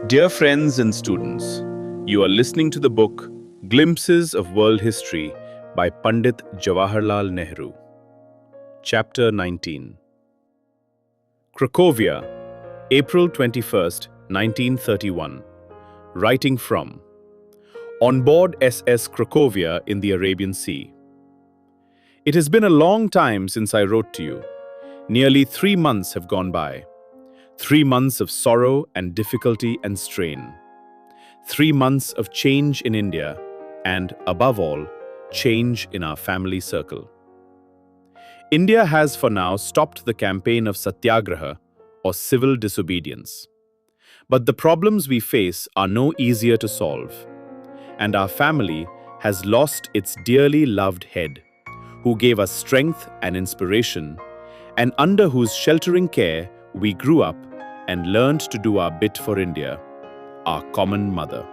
Dear friends and students, you are listening to the book Glimpses of World History by Pandit Jawaharlal Nehru. Chapter 19. Cracovia, April 21, 1931. Writing from On board SS Cracovia in the Arabian Sea. It has been a long time since I wrote to you. Nearly 3 months have gone by. 3 months of sorrow and difficulty and strain. 3 months of change in India and, above all, change in our family circle. India has for now stopped the campaign of satyagraha or civil disobedience. But the problems we face are no easier to solve. And our family has lost its dearly loved head, who gave us strength and inspiration, and under whose sheltering care we grew up and learned to do our bit for India, our common mother.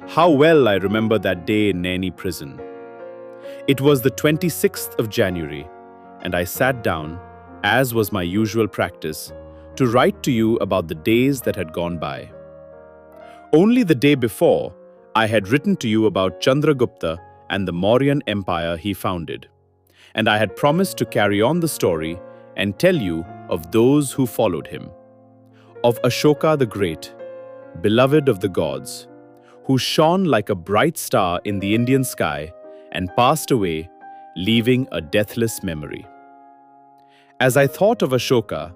How well I remember that day in Naini Prison. It was the 26th of January, and I sat down, as was my usual practice, to write to you about the days that had gone by. Only the day before, I had written to you about Chandragupta and the Mauryan Empire he founded, and I had promised to carry on the story and tell you of those who followed him, of Ashoka the Great, beloved of the gods, who shone like a bright star in the Indian sky and passed away, leaving a deathless memory. As I thought of Ashoka,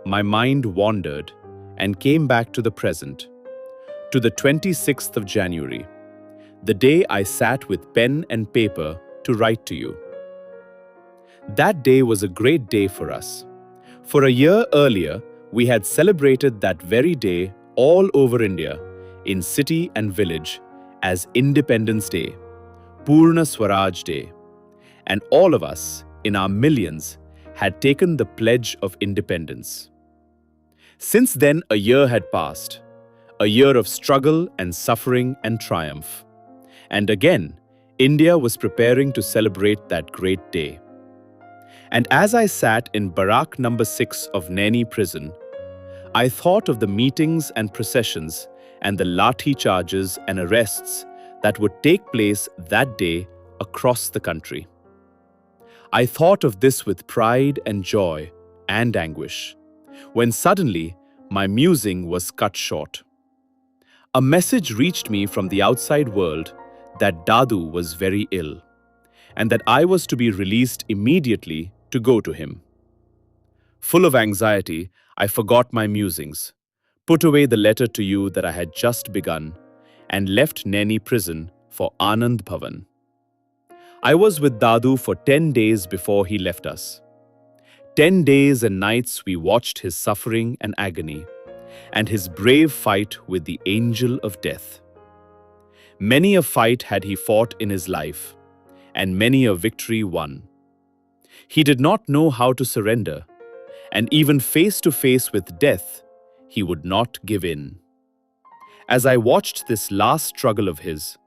my mind wandered and came back to the present, to the 26th of January, the day I sat with pen and paper to write to you. That day was a great day for us. For a year earlier, we had celebrated that very day all over India, in city and village, as Independence Day, Purna Swaraj Day, and all of us, in our millions, had taken the pledge of independence. Since then, a year had passed, a year of struggle and suffering and triumph. And again, India was preparing to celebrate that great day. And as I sat in Barrack number 6 of Naini Prison, I thought of the meetings and processions and the lathi charges and arrests that would take place that day across the country. I thought of this with pride and joy and anguish, when suddenly my musing was cut short. A message reached me from the outside world that Dadu was very ill, and that I was to be released immediately to go to him. Full of anxiety, I forgot my musings, put away the letter to you that I had just begun, and left Naini Prison for Anand Bhavan. I was with Dadu for 10 days before he left us. 10 days and nights we watched his suffering and agony, and his brave fight with the angel of death. Many a fight had he fought in his life, and many a victory won. He did not know how to surrender, and even face to face with death, he would not give in. As I watched this last struggle of his,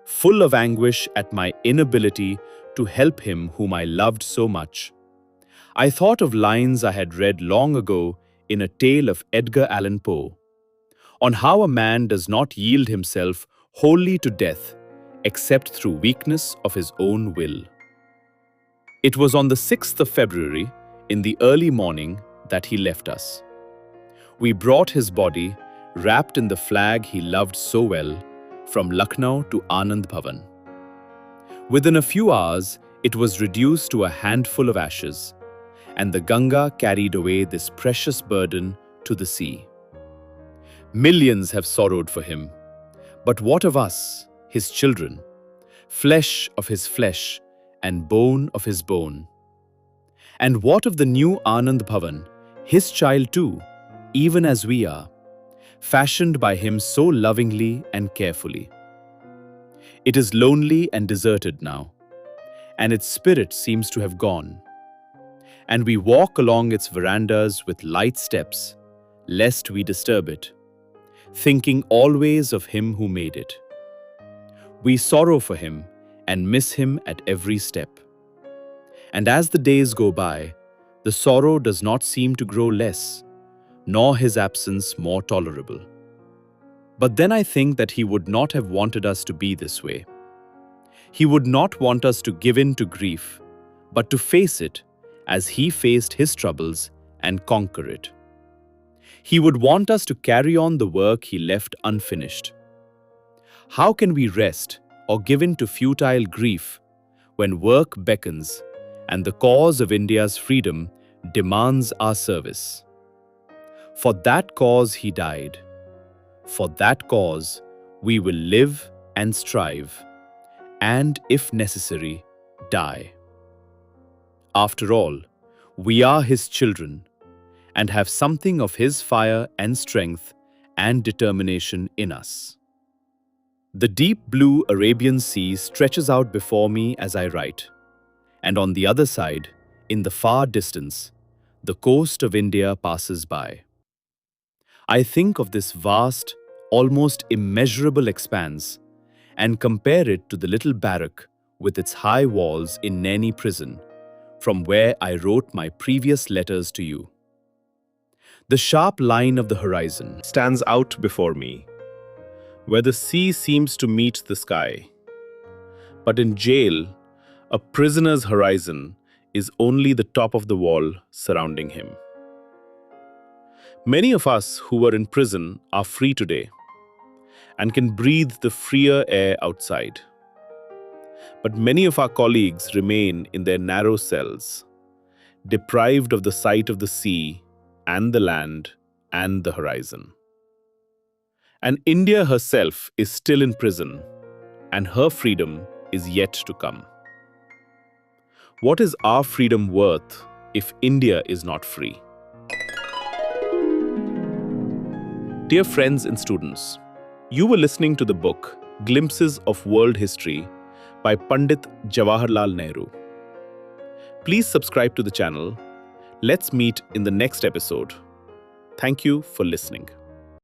full of anguish at my inability to help him whom I loved so much, I thought of lines I had read long ago in a tale of Edgar Allan Poe, on how a man does not yield himself wholly to death except through weakness of his own will. It was on the 6th of February, in the early morning, that he left us. We brought his body, wrapped in the flag he loved so well, from Lucknow to Anand Bhavan. Within a few hours, it was reduced to a handful of ashes, and the Ganga carried away this precious burden to the sea. Millions have sorrowed for him, but what of us, his children, flesh of his flesh and bone of his bone? And what of the new Anand Bhavan, his child too, even as we are, fashioned by him so lovingly and carefully? It is lonely and deserted now, and its spirit seems to have gone. And we walk along its verandas with light steps, lest we disturb it, thinking always of him who made it. We sorrow for him and miss him at every step. And as the days go by, the sorrow does not seem to grow less, nor his absence more tolerable. But then I think that he would not have wanted us to be this way. He would not want us to give in to grief, but to face it as he faced his troubles and conquer it. He would want us to carry on the work he left unfinished. How can we rest or give in to futile grief when work beckons and the cause of India's freedom demands our service? For that cause he died. For that cause we will live and strive, and if necessary, die. After all, we are his children and have something of his fire and strength and determination in us. The deep blue Arabian Sea stretches out before me as I write, and on the other side, in the far distance, the coast of India passes by. I think of this vast, almost immeasurable expanse and compare it to the little barrack with its high walls in Naini Prison, from where I wrote my previous letters to you. The sharp line of the horizon stands out before me, where the sea seems to meet the sky. But in jail, a prisoner's horizon is only the top of the wall surrounding him. Many of us who were in prison are free today and can breathe the freer air outside. But many of our colleagues remain in their narrow cells, deprived of the sight of the sea and the land and the horizon. And India herself is still in prison, and her freedom is yet to come. What is our freedom worth if India is not free? Dear friends and students, you were listening to the book Glimpses of World History by Pandit Jawaharlal Nehru. Please subscribe to the channel. Let's meet in the next episode. Thank you for listening.